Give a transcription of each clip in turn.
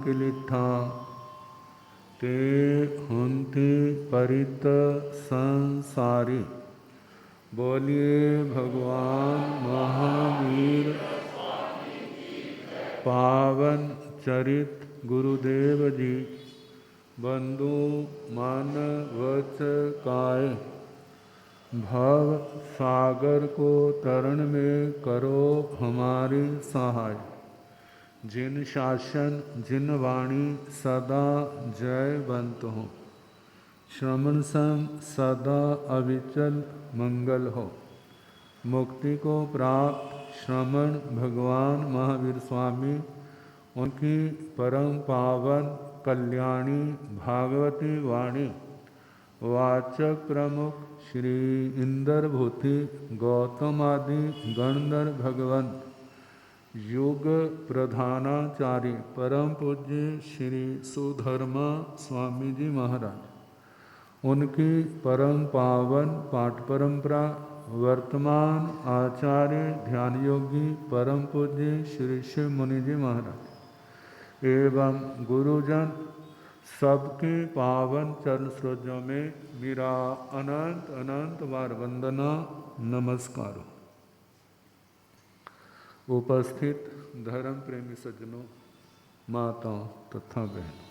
किलिठा ते हुंति परित संसारी। बोलिए भगवान महावीर पावन चरित गुरुदेव जी। बंधु मन वच काय, भव सागर को तरण में करो हमारी सहाय। जिन शासन जिन वाणी सदा जयवंत हो, श्रवण संग सदा अविचल मंगल हो। मुक्ति को प्राप्त श्रवण भगवान महावीर स्वामी, उनकी परम पावन कल्याणी भागवती वाणी वाचक प्रमुख श्री इंद्र भूति गौतम आदि गणधर भगवंत, युग प्रधानाचार्य परम पूज्य श्री सुधर्मा स्वामी जी महाराज, उनकी परम पावन पाठ परंपरा वर्तमान आचार्य ध्यान योगी परम पूज्य श्री शिव मुनि जी महाराज एवं गुरुजन सबके पावन चरण सरोजों में मेरा अनंत अनंत बार वंदना नमस्कार। उपस्थित धर्म प्रेमी सज्जनों, माताओं तथा बहनों,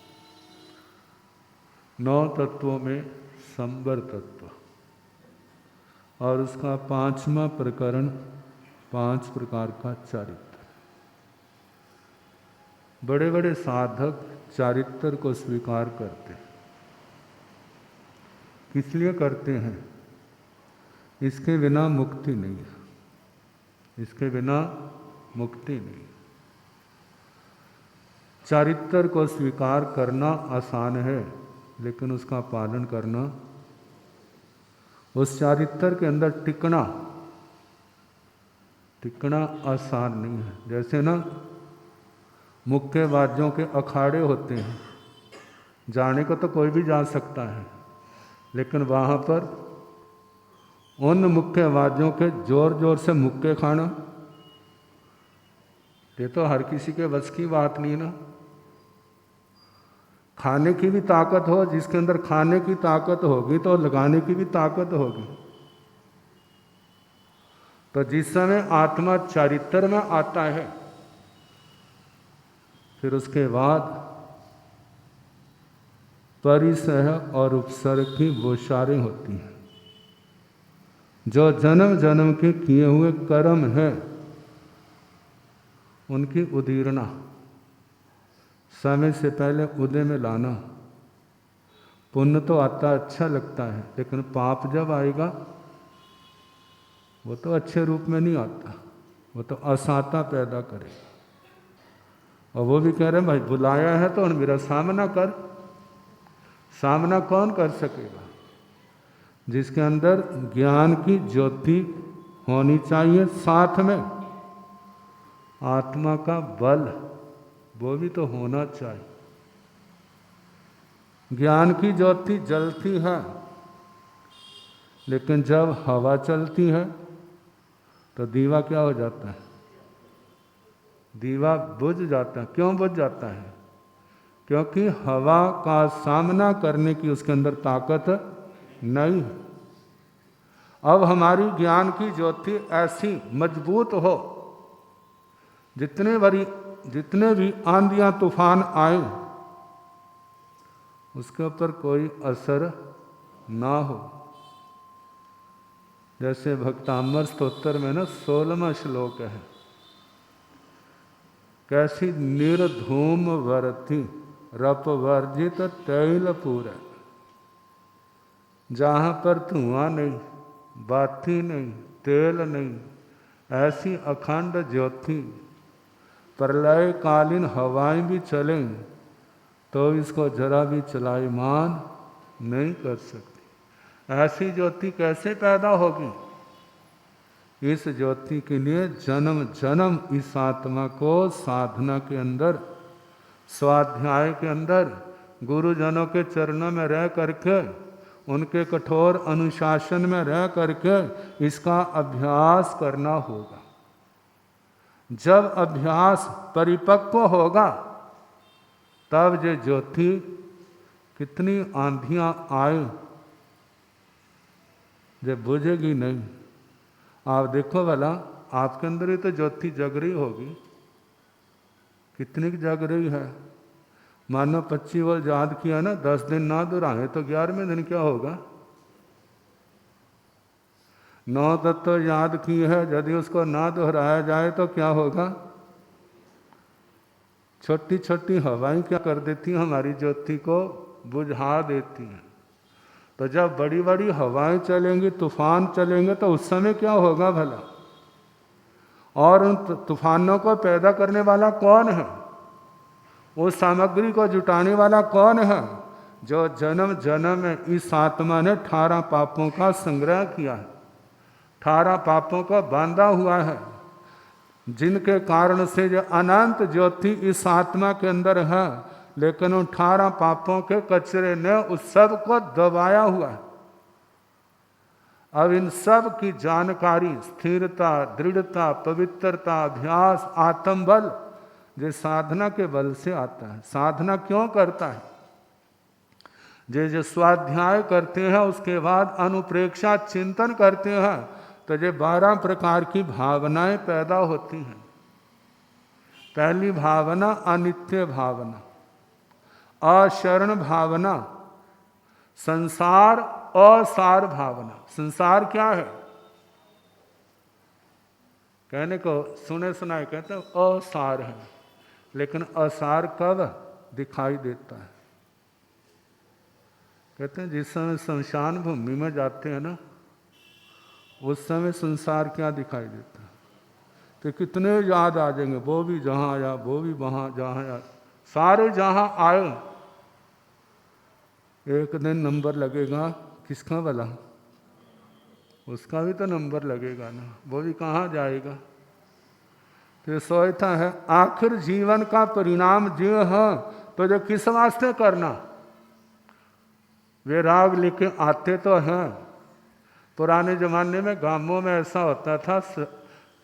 9 तत्वों में संवर तत्व और उसका 5वां प्रकरण 5 प्रकार का चारित्र। बड़े बड़े साधक चारित्र को स्वीकार करते हैं। किस लिए करते हैं? इसके बिना मुक्ति नहीं है, इसके बिना मुक्ति नहीं। चारित्र को स्वीकार करना आसान है, लेकिन उसका पालन करना, उस चारित्र के अंदर टिकना आसान नहीं है। जैसे ना मुक्केबाजों के अखाड़े होते हैं, जाने को तो कोई भी जा सकता है, लेकिन वहाँ पर उन मुक्केबाजों के जोर जोर से मुक्के खाना, ये तो हर किसी के बस की बात नहीं ना। खाने की भी ताकत हो, जिसके अंदर खाने की ताकत होगी तो लगाने की भी ताकत होगी। तो जिस समय आत्मा चारित्र में आता है, फिर उसके बाद परिसह और उपसर्ग की बोछारें होती हैं। जो जन्म जन्म के किए हुए कर्म है, उनकी उदीरना, समय से पहले उदय में लाना। पुण्य तो आता अच्छा लगता है, लेकिन पाप जब आएगा वो तो अच्छे रूप में नहीं आता, वो तो असाता पैदा करेगा। और वो भी कह रहे हैं भाई बुलाया है तो मेरा सामना कर। सामना कौन कर सकेगा? जिसके अंदर ज्ञान की ज्योति होनी चाहिए, साथ में आत्मा का बल वो भी तो होना चाहिए। ज्ञान की ज्योति जलती है, लेकिन जब हवा चलती है तो दीवा क्या हो जाता है? दीवा बुझ जाता है। क्यों बुझ जाता है? क्योंकि हवा का सामना करने की उसके अंदर ताकत नहीं है। अब हमारी ज्ञान की ज्योति ऐसी मजबूत हो, जितने भी आंधियां तूफान आए उसके ऊपर कोई असर ना हो। जैसे भक्तामर स्तोत्र में ना 16वां श्लोक है, कैसी निर्धूम वर्ति रप वर्जित तैलपूर। जहाँ पर धुआं नहीं, बाती नहीं, तेल नहीं, ऐसी अखंड ज्योति, प्रलय कालीन हवाएं भी चलें तो इसको जरा भी चलायमान नहीं कर सकती। ऐसी ज्योति कैसे पैदा होगी? इस ज्योति के लिए जन्म जन्म इस आत्मा को साधना के अंदर, स्वाध्याय के अंदर, गुरुजनों के चरणों में रह करके, उनके कठोर अनुशासन में रह करके इसका अभ्यास करना होगा। जब अभ्यास परिपक्व होगा तब ये ज्योति कितनी आंधियां आए ये बुझेगी नहीं। आप देखो भला, आपके अंदर ही तो ज्योति जग रही होगी, कितनी जग रही है। मानो 25 वर्ष याद किया ना, 10 दिन ना दोहराए तो 11वें दिन क्या होगा। 9 तत्व याद की है, यदि उसको ना दोहराया जाए तो क्या होगा। छोटी छोटी हवाएं क्या कर देती हैं, हमारी ज्योति को बुझा देती हैं। तो जब बड़ी बड़ी हवाएं चलेंगी, तूफान चलेंगे, तो उस समय क्या होगा भला। और उन तूफानों को पैदा करने वाला कौन है, उस सामग्री को जुटाने वाला कौन है, जो जन्म जन्म में इस आत्मा ने 18 पापों का संग्रह किया है, 18 पापों को बांधा हुआ है, जिनके कारण से जो अनंत ज्योति इस आत्मा के अंदर है, लेकिन उन 18 पापों के कचरे ने उस सब को दबाया हुआ है। अब इन सब की जानकारी, स्थिरता, दृढ़ता, पवित्रता, अभ्यास, आत्मबल, जो साधना के बल से आता है। साधना क्यों करता है, जो स्वाध्याय करते हैं, उसके बाद अनुप्रेक्षा चिंतन करते हैं, तो ये 12 प्रकार की भावनाएं पैदा होती हैं। पहली भावना अनित्य भावना, अशरण भावना, संसार असार भावना। संसार क्या है, कहने को सुने सुनाए कहते हैं असार है, लेकिन असार कब दिखाई देता है। कहते हैं जिस समय शमशान भूमि में जाते हैं ना, उस समय संसार क्या दिखाई देता है, तो कितने याद आ जाएंगे, वो भी जहाँ आया, वो भी वहाँ जहाँ आया, सारे जहाँ आए। एक दिन नंबर लगेगा किसका भला, उसका भी तो नंबर लगेगा ना, वो भी कहाँ जाएगा। तो सोचता है आखिर जीवन का परिणाम जो है, तो जो किस वास्ते करना। वे राग लेके आते तो हैं। पुराने जमाने में गांवों में ऐसा होता था,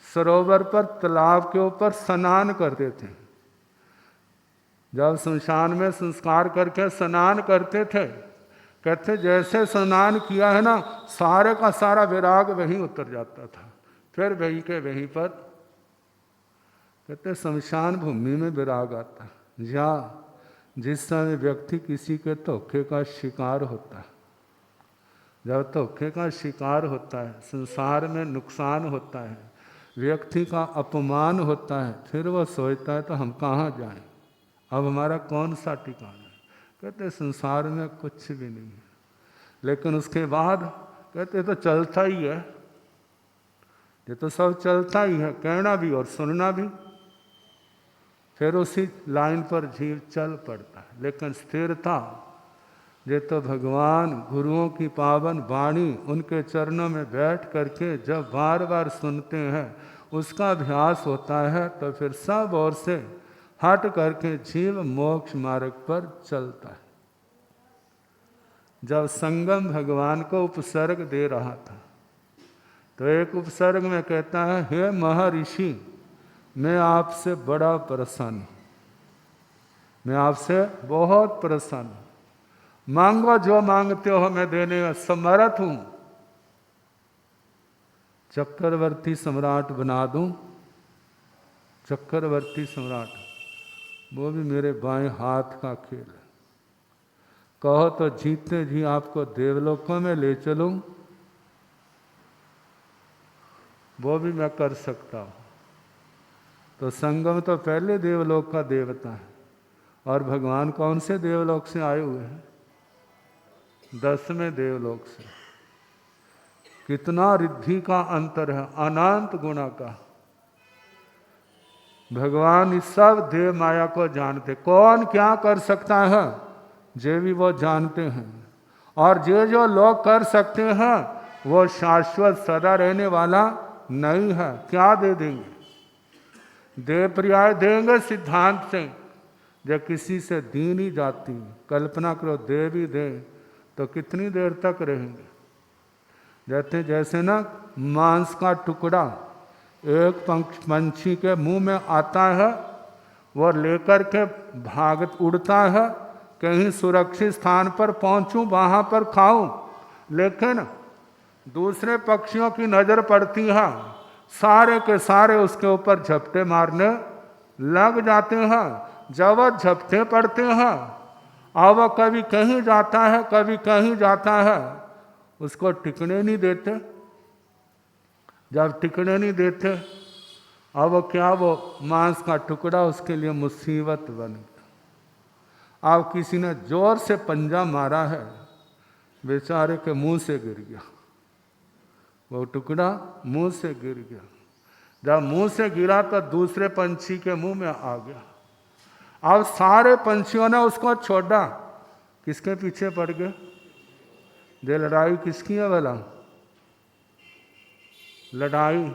सरोवर पर, तालाब के ऊपर स्नान करते थे। जब शमशान में संस्कार करके स्नान करते थे, कहते जैसे स्नान किया है ना, सारे का सारा विराग वहीं उतर जाता था। फिर वहीं के वहीं पर कहते शमशान भूमि में विराग आता। या जिस समय व्यक्ति किसी के धोखे का शिकार होता है, जब धोखे का शिकार होता है, संसार में नुकसान होता है, व्यक्ति का अपमान होता है, फिर वह सोचता है तो हम कहाँ जाएं, अब हमारा कौन सा ठिकाना है। कहते संसार में कुछ भी नहीं है, लेकिन उसके बाद कहते तो चलता ही है, ये तो सब चलता ही है, कहना भी और सुनना भी। फिर उसी लाइन पर जीव चल पड़ता है। लेकिन स्थिरता, ये तो भगवान गुरुओं की पावन वाणी, उनके चरणों में बैठ करके जब बार बार सुनते हैं, उसका अभ्यास होता है, तो फिर सब ओर से हट करके जीव मोक्ष मार्ग पर चलता है। जब संगम भगवान को उपसर्ग दे रहा था, तो एक उपसर्ग में कहता है, हे महर्षि, मैं आपसे बड़ा प्रसन्न, मैं आपसे बहुत प्रसन्न, मांगो जो मांगते हो मैं देने में समर्थ हूं। चक्रवर्ती सम्राट बना दूं, चक्रवर्ती सम्राट, वो भी मेरे बाएं हाथ का खेल है। कहो तो जीते जी आपको देवलोकों में ले चलूं, वो भी मैं कर सकता हूं। तो संगम तो पहले देवलोक का देवता है, और भगवान कौन से देवलोक से आए हुए हैं, 10वें देवलोक से। कितना रिद्धि का अंतर है, अनंत गुणा का। भगवान इस सब देव माया को जानते, कौन क्या कर सकता है जे भी वो जानते हैं, और जो लोग कर सकते हैं वो शाश्वत सदा रहने वाला नहीं है। क्या दे देंगे, देव पर्याय देंगे सिद्धांत से, जब किसी से दी नहीं जाती। कल्पना करो दे भी दे तो कितनी देर तक रहेंगे। जैसे ना मांस का टुकड़ा एक पंछी के मुंह में आता है, वो लेकर के भाग उड़ता है, कहीं सुरक्षित स्थान पर पहुंचूं वहां पर खाऊं, लेकिन दूसरे पक्षियों की नजर पड़ती है, सारे के सारे उसके ऊपर झपटे मारने लग जाते हैं। जब वह झपटे पड़ते हैं और वह कभी कहीं जाता है कभी कहीं जाता है, उसको टिकने नहीं देते। जब टिकने नहीं देते अब वो क्या, वो मांस का टुकड़ा उसके लिए मुसीबत बन गया। अब किसी ने जोर से पंजा मारा है, बेचारे के मुंह से गिर गया, वो टुकड़ा मुंह से गिर गया। जब मुंह से गिरा तो दूसरे पंछी के मुंह में आ गया। अब सारे पंछियों ने उसको छोड़ा, किसके पीछे पड़ गए? ये लड़ाई किसकी है भला? लड़ाई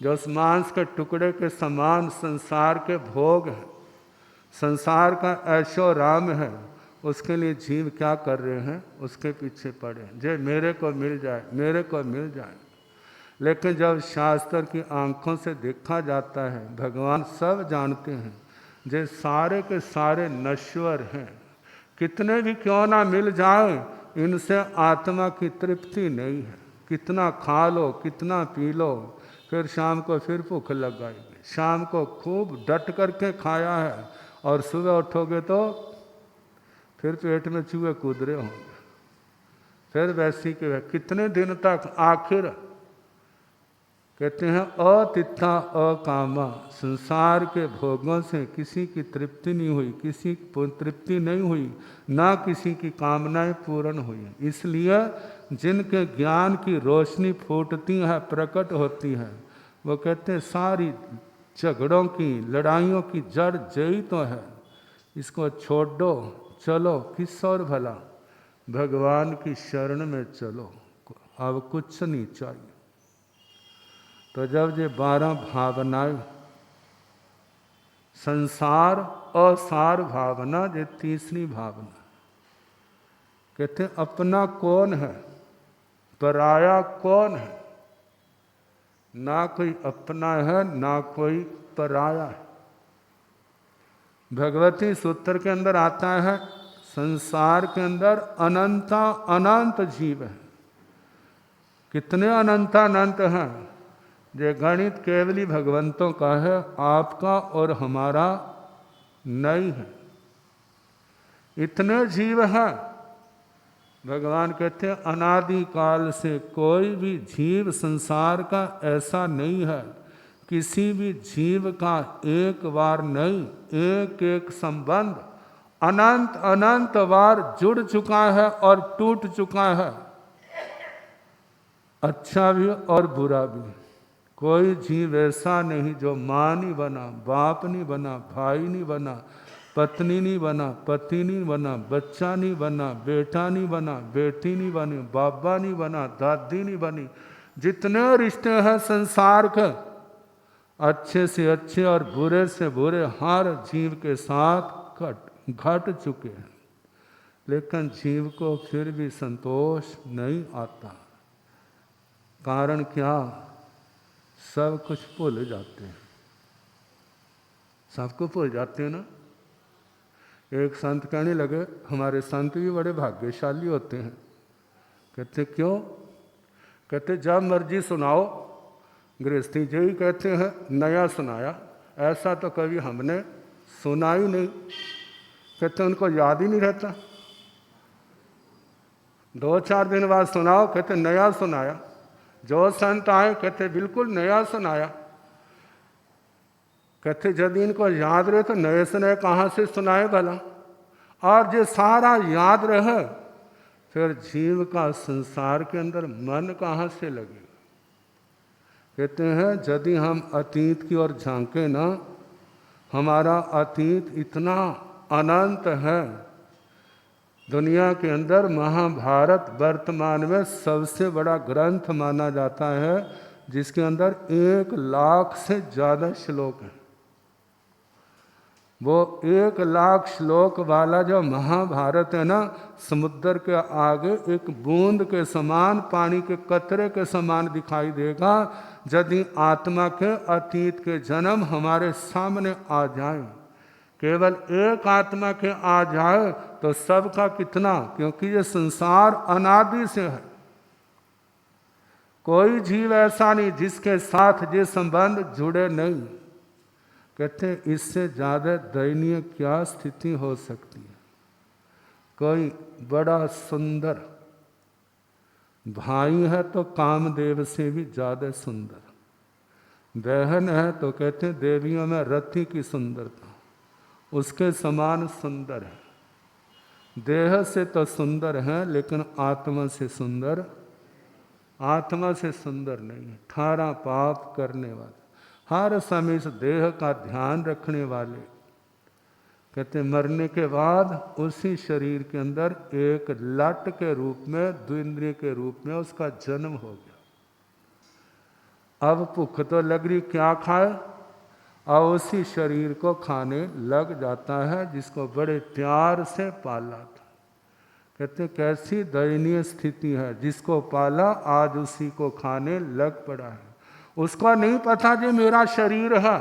जो उस मांस के टुकड़े के समान संसार के भोग हैं, संसार का ऐशो राम है, उसके लिए जीव क्या कर रहे हैं? उसके पीछे पड़े, जे मेरे को मिल जाए, मेरे को मिल जाए। लेकिन जब शास्त्र की आंखों से देखा जाता है, भगवान सब जानते हैं, जे सारे के सारे नश्वर हैं, कितने भी क्यों ना मिल जाए, इनसे आत्मा की तृप्ति नहीं है। कितना खा लो, कितना पी लो, फिर शाम को फिर भूख लग जाएगी। शाम को खूब डट करके खाया है और सुबह उठोगे तो फिर पेट में चूहे कूद रहे होंगे, फिर वैसी के कितने दिन तक। आखिर कहते हैं अतिथा अकामा, संसार के भोगों से किसी की तृप्ति नहीं हुई, किसी की तृप्ति नहीं हुई, ना किसी की कामनाएं पूर्ण हुई। इसलिए जिनके ज्ञान की रोशनी फूटती है, प्रकट होती है, वो कहते हैं सारी झगड़ों की, लड़ाइयों की जड़ यही तो है, इसको छोड़ दो, चलो किस और भला, भगवान की शरण में चलो, अब कुछ नहीं चाहिए। तो जब ये 12 भावनाएं, संसार असार भावना, ये तीसरी भावना, कहते हैं अपना कौन है, पराया कौन है? ना कोई अपना है, ना कोई पराया है। भगवती सूत्र के अंदर आता है, संसार के अंदर अनंत जीव है। कितने अनंत हैं? ये गणित केवली भगवंतों का है, आपका और हमारा नहीं है। इतने जीव हैं। भगवान कहते हैं अनादि काल से कोई भी जीव संसार का ऐसा नहीं है, किसी भी जीव का एक बार नहीं, एक एक संबंध अनंत अनंत बार जुड़ चुका है और टूट चुका है, अच्छा भी और बुरा भी। कोई जीव ऐसा नहीं जो माँ नहीं बना, बाप नहीं बना, भाई नहीं बना, पत्नी नहीं बना, पति नहीं बना, बच्चा नहीं बना, बेटा नहीं बना, बेटी नहीं बनी, बाबा नहीं बना, दादी नहीं बनी। जितने रिश्ते हैं संसार के, अच्छे से अच्छे और बुरे से बुरे हर जीव के साथ घट चुके हैं, लेकिन जीव को फिर भी संतोष नहीं आता। कारण क्या? सब कुछ भूल जाते हैं, सबको भूल जाते हैं ना। एक संत कहने लगे, हमारे संत भी बड़े भाग्यशाली होते हैं। कहते क्यों? कहते जब मर्जी सुनाओ, गृहस्थी जी ही कहते हैं नया सुनाया, ऐसा तो कभी हमने सुना ही नहीं। कहते उनको याद ही नहीं रहता। 2-4 दिन बाद सुनाओ, कहते नया सुनाया। जो संत आए कहते बिल्कुल नया सुनाया। कहते यदि इनको याद रहे तो नए से नए कहाँ से सुनाए भला? और जो सारा याद रहे, फिर जीव का संसार के अंदर मन कहाँ से लगेगा? कहते हैं यदि हम अतीत की ओर झांके ना, हमारा अतीत इतना अनंत है। दुनिया के अंदर महाभारत वर्तमान में सबसे बड़ा ग्रंथ माना जाता है, जिसके अंदर 1 लाख से ज़्यादा श्लोक हैं। वो 1 लाख श्लोक वाला जो महाभारत है ना, समुद्र के आगे एक बूंद के समान, पानी के कतरे के समान दिखाई देगा यदि आत्मा के अतीत के जन्म हमारे सामने आ जाएं। केवल एक आत्मा के आ जाए तो सबका कितना, क्योंकि ये संसार अनादि से है। कोई जीव ऐसा नहीं जिसके साथ ये संबंध जुड़े नहीं। कहते इससे ज़्यादा दयनीय क्या स्थिति हो सकती है। कोई बड़ा सुंदर भाई है तो कामदेव से भी ज़्यादा सुंदर, बहन है तो कहते हैं देवियों में रति की सुंदरता उसके समान सुंदर है। देह से तो सुंदर है लेकिन आत्मा से सुंदर, आत्मा से सुंदर नहीं है। 18 पाप करने वाले, हर समय इस देह का ध्यान रखने वाले, कहते मरने के बाद उसी शरीर के अंदर एक लट के रूप में, द्विंद्रिय के रूप में उसका जन्म हो गया। अब भूख तो लग रही, क्या खाए, और उसी शरीर को खाने लग जाता है जिसको बड़े प्यार से पाला था। कहते कैसी दयनीय स्थिति है, जिसको पाला आज उसी को खाने लग पड़ा है। उसको नहीं पता जो मेरा शरीर है,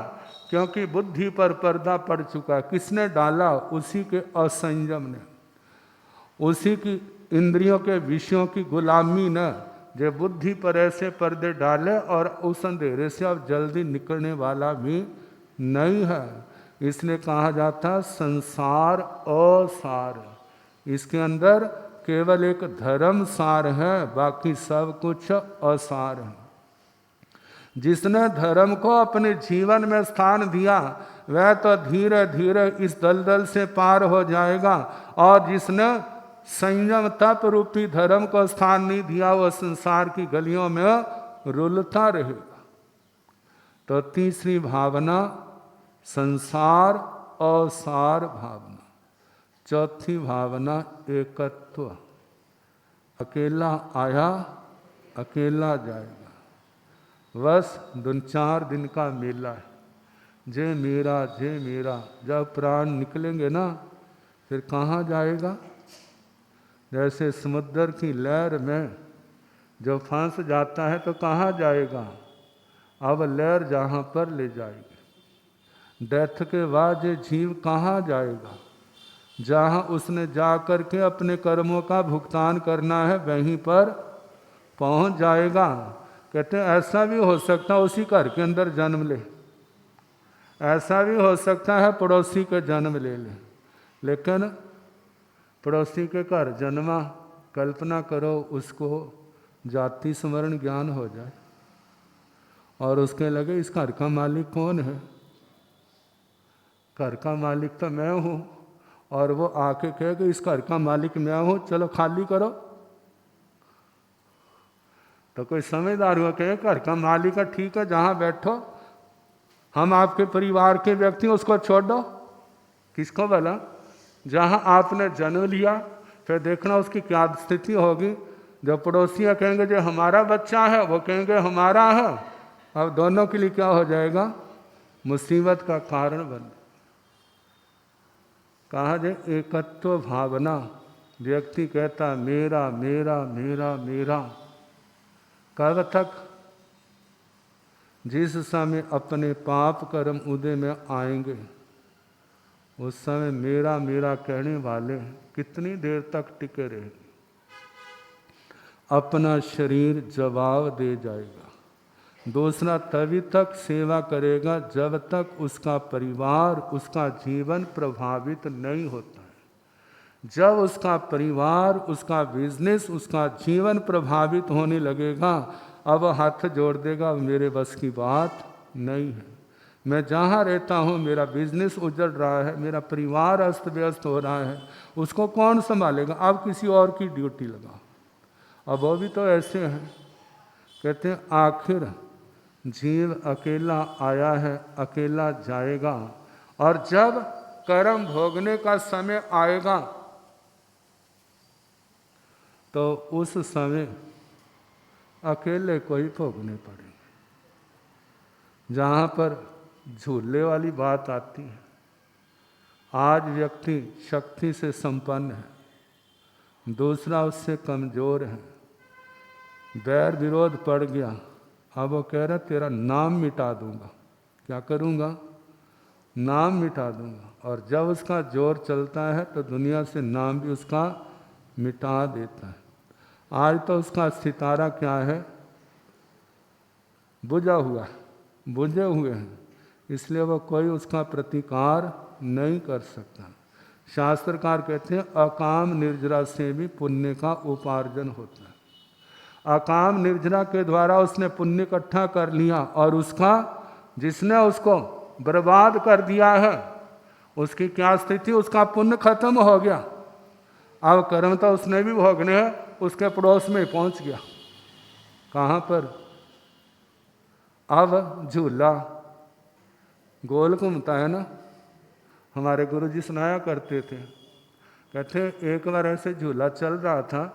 क्योंकि बुद्धि पर पर्दा पड़ चुका। किसने डाला? उसी के असंयम ने, उसी की इंद्रियों के विषयों की गुलामी ने जो बुद्धि पर ऐसे पर्दे डाले, और उस अंधेरे से अब जल्दी निकलने वाला भी नहीं है। इसलिए कहा जाता संसार असार, इसके अंदर केवल एक धर्म सार है, बाकी सब कुछ असार है। जिसने धर्म को अपने जीवन में स्थान दिया वह तो धीरे धीरे इस दलदल से पार हो जाएगा, और जिसने संयम तप रूपी धर्म को स्थान नहीं दिया वह संसार की गलियों में रुलता रहेगा। तो तीसरी भावना संसार असार भावना। चौथी भावना एकत्व, अकेला आया अकेला जाएगा। बस 2-4 दिन का मेला है, जे मेरा जे मेरा। जब प्राण निकलेंगे ना फिर कहाँ जाएगा? जैसे समुद्र की लहर में जो फंस जाता है तो कहाँ जाएगा? अब लहर जहाँ पर ले जाएगी। डेथ के बाद ये जीव कहाँ जाएगा? जहाँ उसने जा कर के अपने कर्मों का भुगतान करना है वहीं पर पहुँच जाएगा। कहते हैं ऐसा भी हो सकता है उसी घर के अंदर जन्म ले, ऐसा भी हो सकता है पड़ोसी के जन्म ले ले, लेकिन पड़ोसी के घर जन्मा, कल्पना करो उसको जाति स्मरण ज्ञान हो जाए और उसके लगे इस घर का मालिक कौन है? घर का मालिक तो मैं हूँ, और वो आके कहेगा इस घर का मालिक मैं हूँ, चलो खाली करो। तो कोई समझदार हुआ कहे घर का मालिक है, ठीक है जहाँ बैठो, हम आपके परिवार के व्यक्ति, उसको छोड़ दो। किसको भला? जहाँ आपने जन्म लिया, फिर देखना उसकी क्या स्थिति होगी। जो पड़ोसियाँ कहेंगे जो हमारा बच्चा है, वो कहेंगे हमारा है। अब दोनों के लिए क्या हो जाएगा? मुसीबत का कारण बन। कहा जाए एकत्व भावना। व्यक्ति कहता मेरा मेरा मेरा मेरा, कब तक? जिस समय अपने पाप कर्म उदय में आएंगे उस समय मेरा मेरा कहने वाले कितनी देर तक टिके रहेंगे? अपना शरीर जवाब दे जाएगा। दूसरा तभी तक सेवा करेगा जब तक उसका परिवार, उसका जीवन प्रभावित नहीं होता है। जब उसका परिवार, उसका बिजनेस, उसका जीवन प्रभावित होने लगेगा, अब हाथ जोड़ देगा मेरे बस की बात नहीं है। मैं जहाँ रहता हूँ मेरा बिजनेस उजड़ रहा है, मेरा परिवार अस्त व्यस्त हो रहा है, उसको कौन संभालेगा? अब किसी और की ड्यूटी लगा। अब वो भी तो ऐसे हैं। कहते हैं आखिर जीव अकेला आया है अकेला जाएगा, और जब कर्म भोगने का समय आएगा तो उस समय अकेले को ही भोगने पड़ेंगे। जहाँ पर झूले वाली बात आती है, आज व्यक्ति शक्ति से संपन्न है, दूसरा उससे कमज़ोर है, बैर विरोध पड़ गया, अब वो कह रहा तेरा नाम मिटा दूंगा। क्या करूँगा? नाम मिटा दूंगा। और जब उसका जोर चलता है तो दुनिया से नाम भी उसका मिटा देता है। आज तो उसका सितारा क्या है, बुझा हुआ, बुझे हुए हैं, इसलिए वह कोई उसका प्रतिकार नहीं कर सकता। शास्त्रकार कहते हैं अकाम निर्जरा से भी पुण्य का उपार्जन होता है। अकाम निर्जरा के द्वारा उसने पुण्य इकट्ठा कर लिया और उसका, जिसने उसको बर्बाद कर दिया है, उसकी क्या स्थिति, उसका पुण्य खत्म हो गया। अब कर्म तो उसने भी भोगने हैं, उसके पड़ोस में पहुंच गया। कहाँ पर? अब झूला गोल घूमता है ना। हमारे गुरुजी सुनाया करते थे, कहते एक बार ऐसे झूला चल रहा था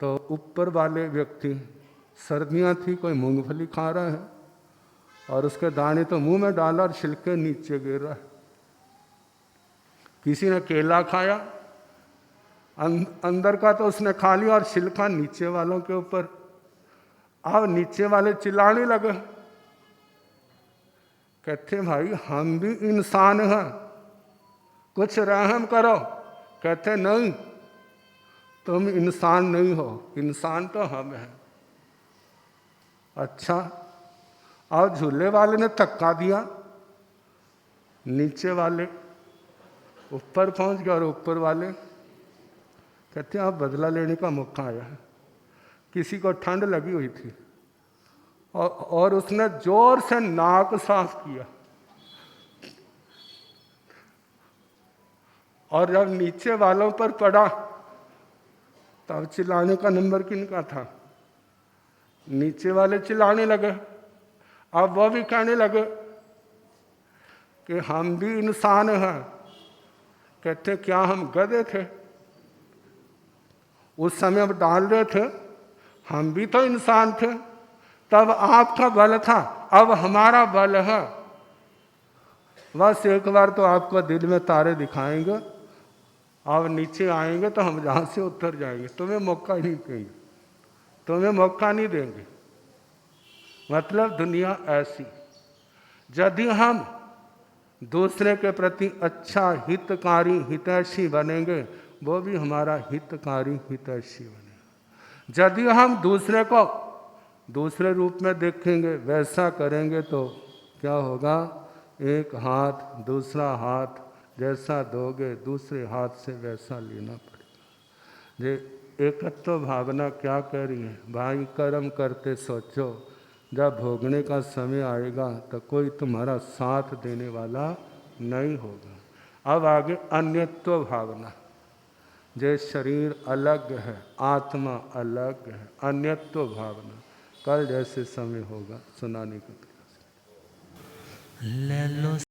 तो ऊपर वाले व्यक्ति, सर्दियाँ थी, कोई मूंगफली खा रहा है और उसके दाने तो मुंह में डाला और छिलके नीचे गिर रहा है। किसी ने केला खाया, अंदर का तो उसने खा लिया और छिलका नीचे वालों के ऊपर। अब नीचे वाले चिल्लाने लगे, कहते भाई हम भी इंसान हैं, कुछ रहम करो। कहते नहीं, तुम इंसान नहीं हो, इंसान तो हम हैं। अच्छा, और झूले वाले ने धक्का दिया, नीचे वाले ऊपर पहुंच गए और ऊपर वाले कहते हैं अब बदला लेने का मौका आया है। किसी को ठंड लगी हुई थी और उसने जोर से नाक साफ किया, और जब नीचे वालों पर पड़ा तब चिल्लाने का नंबर किनका था? नीचे वाले चिल्लाने लगे। अब वो भी कहने लगे कि हम भी इंसान हैं। कहते क्या हम गधे थे? उस समय अब डाल रहे थे, हम भी तो इंसान थे, तब आपका बल था, अब हमारा बल है। बस एक बार तो आपको दिल में तारे दिखाएंगे, अब नीचे आएंगे तो हम जहाँ से उतर जाएंगे, तुम्हें मौका ही नहीं देंगे, तुम्हें मौका नहीं देंगे। मतलब दुनिया ऐसी, यदि हम दूसरे के प्रति अच्छा हितकारी हितैषी बनेंगे, वो भी हमारा हितकारी हितैषी बनेगा। यदि हम दूसरे को दूसरे रूप में देखेंगे, वैसा करेंगे, तो क्या होगा? एक हाथ दूसरा हाथ जैसा दोगे, दूसरे हाथ से वैसा लेना पड़ेगा। ये एकत्व भावना क्या कह रही है? भाई कर्म करते सोचो, जब भोगने का समय आएगा तो कोई तुम्हारा साथ देने वाला नहीं होगा। अब आगे अन्यत्व भावना, जे शरीर अलग है, आत्मा अलग है, अन्यत्व भावना कल जैसे समय होगा सुनाने का प्रयास। ले लो